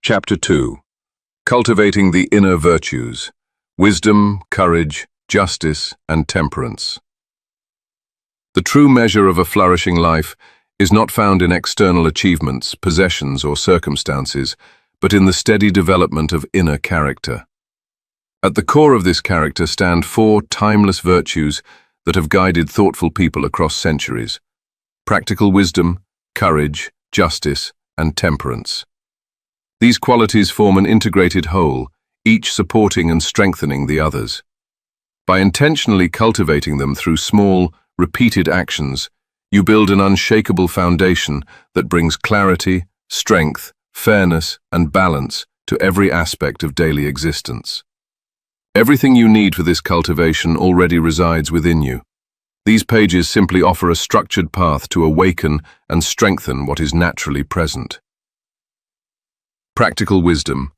Chapter 2. Cultivating the Inner Virtues: Wisdom, Courage, Justice, and Temperance. The true measure of a flourishing life is not found in external achievements, possessions, or circumstances, but in the steady development of inner character. At the core of this character stand four timeless virtues that have guided thoughtful people across centuries: practical wisdom, courage, justice, and temperance. These qualities form an integrated whole, each supporting and strengthening the others. By intentionally cultivating them through small, repeated actions, you build an unshakable foundation that brings clarity, strength, fairness, and balance to every aspect of daily existence. Everything you need for this cultivation already resides within you. These pages simply offer a structured path to awaken and strengthen what is naturally present. Practical wisdom,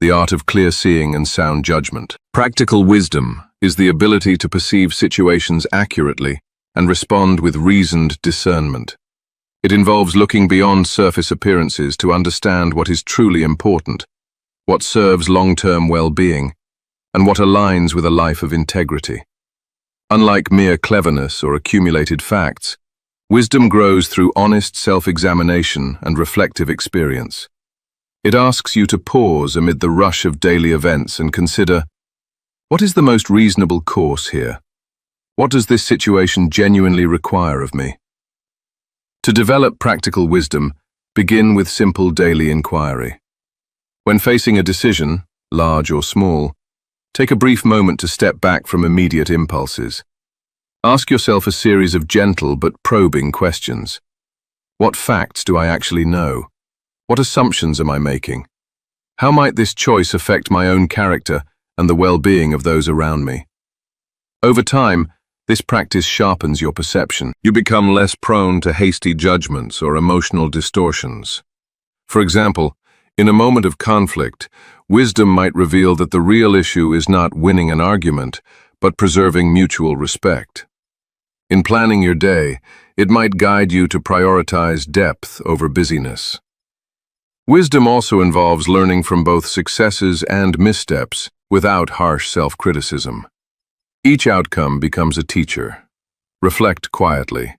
the art of clear seeing and sound judgment. Practical wisdom is the ability to perceive situations accurately and respond with reasoned discernment. It involves looking beyond surface appearances to understand what is truly important, what serves long-term well-being, and what aligns with a life of integrity. Unlike mere cleverness or accumulated facts, wisdom grows through honest self-examination and reflective experience. It asks you to pause amid the rush of daily events and consider, what is the most reasonable course here? What does this situation genuinely require of me? To develop practical wisdom, begin with simple daily inquiry. When facing a decision, large or small, take a brief moment to step back from immediate impulses. Ask yourself a series of gentle but probing questions. What facts do I actually know? What assumptions am I making? How might this choice affect my own character and the well-being of those around me? Over time, this practice sharpens your perception. You become less prone to hasty judgments or emotional distortions. For example, in a moment of conflict, wisdom might reveal that the real issue is not winning an argument, but preserving mutual respect. In planning your day, it might guide you to prioritize depth over busyness. Wisdom also involves learning from both successes and missteps without harsh self-criticism. Each outcome becomes a teacher. Reflect quietly.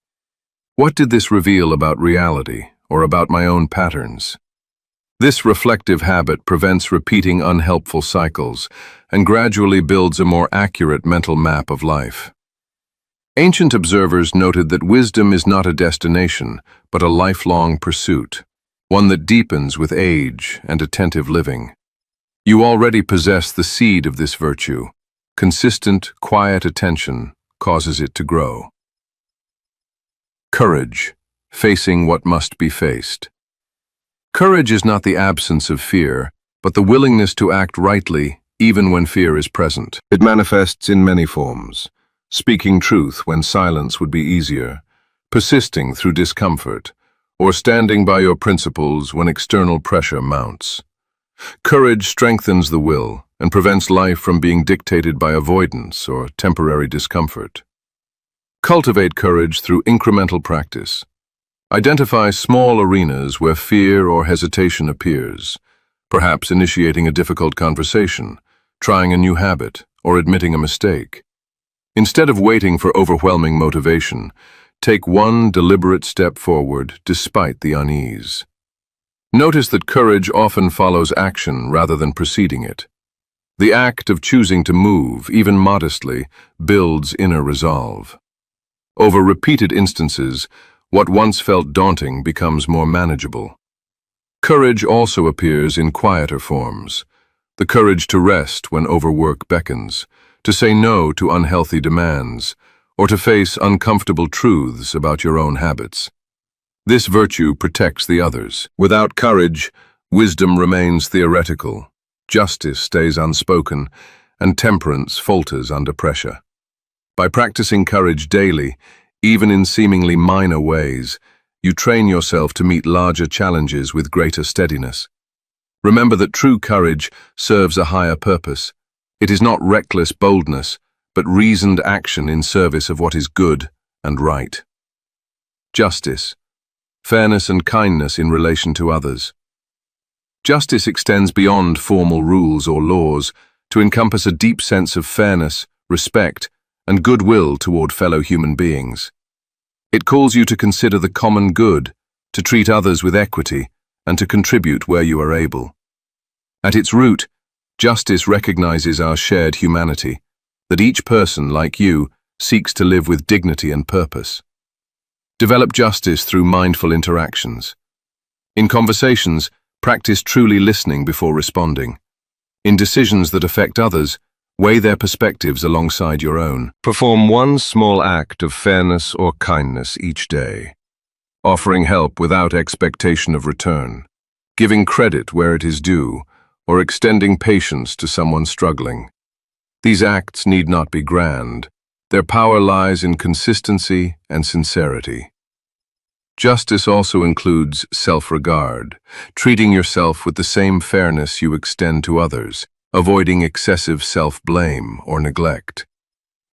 What did this reveal about reality or about my own patterns? This reflective habit prevents repeating unhelpful cycles and gradually builds a more accurate mental map of life. Ancient observers noted that wisdom is not a destination, but a lifelong pursuit, one that deepens with age and attentive living. You already possess the seed of this virtue. Consistent, quiet attention causes it to grow. Courage, facing what must be faced. Courage is not the absence of fear, but the willingness to act rightly even when fear is present. It manifests in many forms: speaking truth when silence would be easier, persisting through discomfort, or standing by your principles when external pressure mounts. Courage strengthens the will and prevents life from being dictated by avoidance or temporary discomfort. Cultivate courage through incremental practice. Identify small arenas where fear or hesitation appears, perhaps initiating a difficult conversation, trying a new habit, or admitting a mistake. Instead of waiting for overwhelming motivation, take one deliberate step forward despite the unease. Notice that courage often follows action rather than preceding it. The act of choosing to move, even modestly, builds inner resolve. Over repeated instances, what once felt daunting becomes more manageable. Courage also appears in quieter forms: the courage to rest when overwork beckons, to say no to unhealthy demands, or to face uncomfortable truths about your own habits. This virtue protects the others. Without courage, wisdom remains theoretical, justice stays unspoken, and temperance falters under pressure. By practicing courage daily, even in seemingly minor ways, you train yourself to meet larger challenges with greater steadiness. Remember that true courage serves a higher purpose. It is not reckless boldness, but reasoned action in service of what is good and right. Justice, fairness and kindness in relation to others. Justice extends beyond formal rules or laws to encompass a deep sense of fairness, respect, and goodwill toward fellow human beings. It calls you to consider the common good, to treat others with equity, and to contribute where you are able. At its root, justice recognizes our shared humanity, that each person, like you, seeks to live with dignity and purpose. Develop justice through mindful interactions. In conversations, practice truly listening before responding. In decisions that affect others, weigh their perspectives alongside your own. Perform one small act of fairness or kindness each day, offering help without expectation of return, giving credit where it is due, or extending patience to someone struggling. These acts need not be grand. Their power lies in consistency and sincerity. Justice also includes self-regard, treating yourself with the same fairness you extend to others, avoiding excessive self-blame or neglect.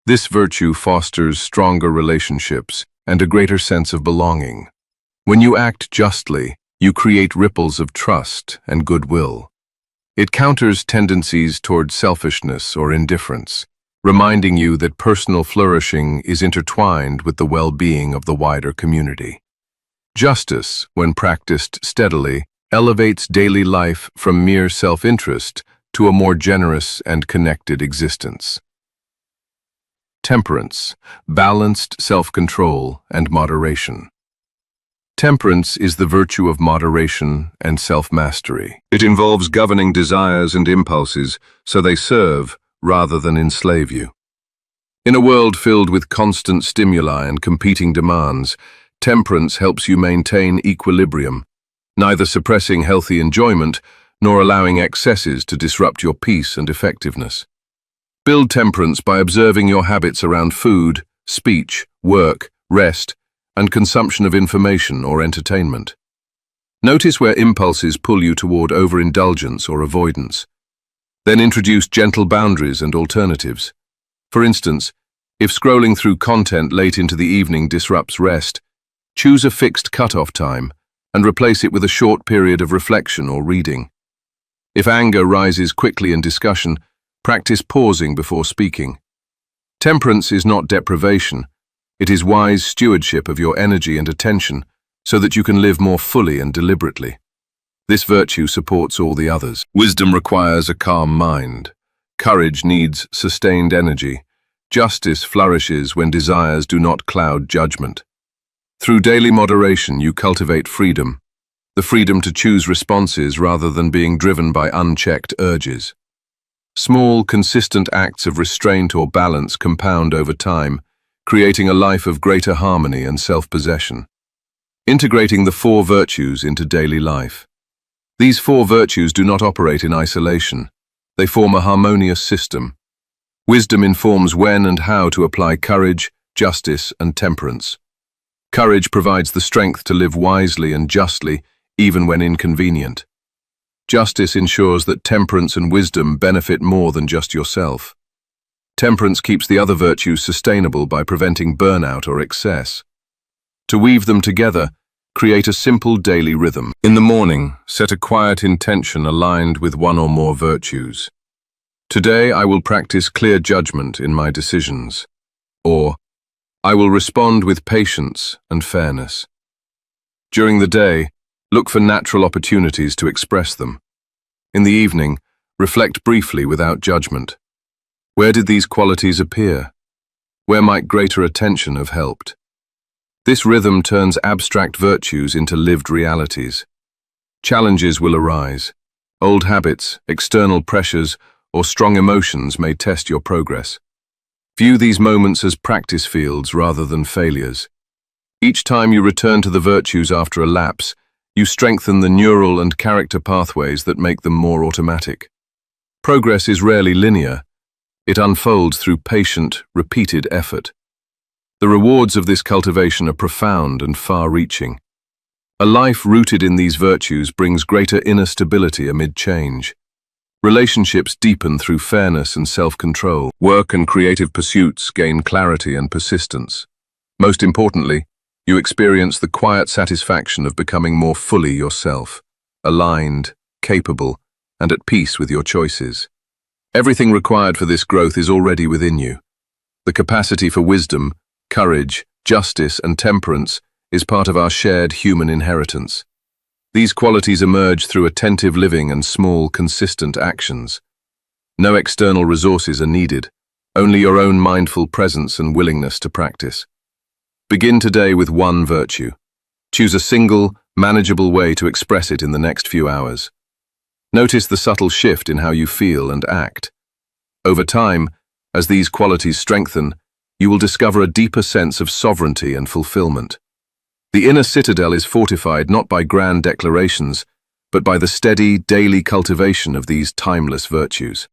This virtue fosters stronger relationships and a greater sense of belonging. When you act justly, you create ripples of trust and goodwill. It counters tendencies toward selfishness or indifference, reminding you that personal flourishing is intertwined with the well-being of the wider community. Justice, when practiced steadily, elevates daily life from mere self-interest to a more generous and connected existence. Temperance, balanced self-control and moderation. Temperance is the virtue of moderation and self-mastery. It involves governing desires and impulses so they serve rather than enslave you. In a world filled with constant stimuli and competing demands, temperance helps you maintain equilibrium, neither suppressing healthy enjoyment nor allowing excesses to disrupt your peace and effectiveness. Build temperance by observing your habits around food, speech, work, rest, and consumption of information or entertainment. Notice where impulses pull you toward overindulgence or avoidance. Then introduce gentle boundaries and alternatives. For instance, if scrolling through content late into the evening disrupts rest, choose a fixed cutoff time and replace it with a short period of reflection or reading. If anger rises quickly in discussion, practice pausing before speaking. Temperance is not deprivation. It is wise stewardship of your energy and attention so that you can live more fully and deliberately. This virtue supports all the others. Wisdom requires a calm mind. Courage needs sustained energy. Justice flourishes when desires do not cloud judgment. Through daily moderation, you cultivate freedom, the freedom to choose responses rather than being driven by unchecked urges. Small, consistent acts of restraint or balance compound over time, creating a life of greater harmony and self-possession. Integrating the four virtues into daily life. These four virtues do not operate in isolation. They form a harmonious system. Wisdom informs when and how to apply courage, justice, and temperance. Courage provides the strength to live wisely and justly, even when inconvenient. Justice ensures that temperance and wisdom benefit more than just yourself. Temperance keeps the other virtues sustainable by preventing burnout or excess. To weave them together, create a simple daily rhythm. In the morning, set a quiet intention aligned with one or more virtues. Today, I will practice clear judgment in my decisions. Or, I will respond with patience and fairness. During the day, look for natural opportunities to express them. In the evening, reflect briefly without judgment. Where did these qualities appear? Where might greater attention have helped? This rhythm turns abstract virtues into lived realities. Challenges will arise. Old habits, external pressures, or strong emotions may test your progress. View these moments as practice fields rather than failures. Each time you return to the virtues after a lapse, you strengthen the neural and character pathways that make them more automatic. Progress is rarely linear. It unfolds through patient, repeated effort. The rewards of this cultivation are profound and far-reaching. A life rooted in these virtues brings greater inner stability amid change. Relationships deepen through fairness and self-control. Work and creative pursuits gain clarity and persistence. Most importantly, you experience the quiet satisfaction of becoming more fully yourself, aligned, capable, and at peace with your choices. Everything required for this growth is already within you. The capacity for wisdom, courage, justice, and temperance is part of our shared human inheritance. These qualities emerge through attentive living and small, consistent actions. No external resources are needed, only your own mindful presence and willingness to practice. Begin today with one virtue. Choose a single, manageable way to express it in the next few hours. Notice the subtle shift in how you feel and act. Over time, as these qualities strengthen, you will discover a deeper sense of sovereignty and fulfillment. The inner citadel is fortified not by grand declarations, but by the steady, daily cultivation of these timeless virtues.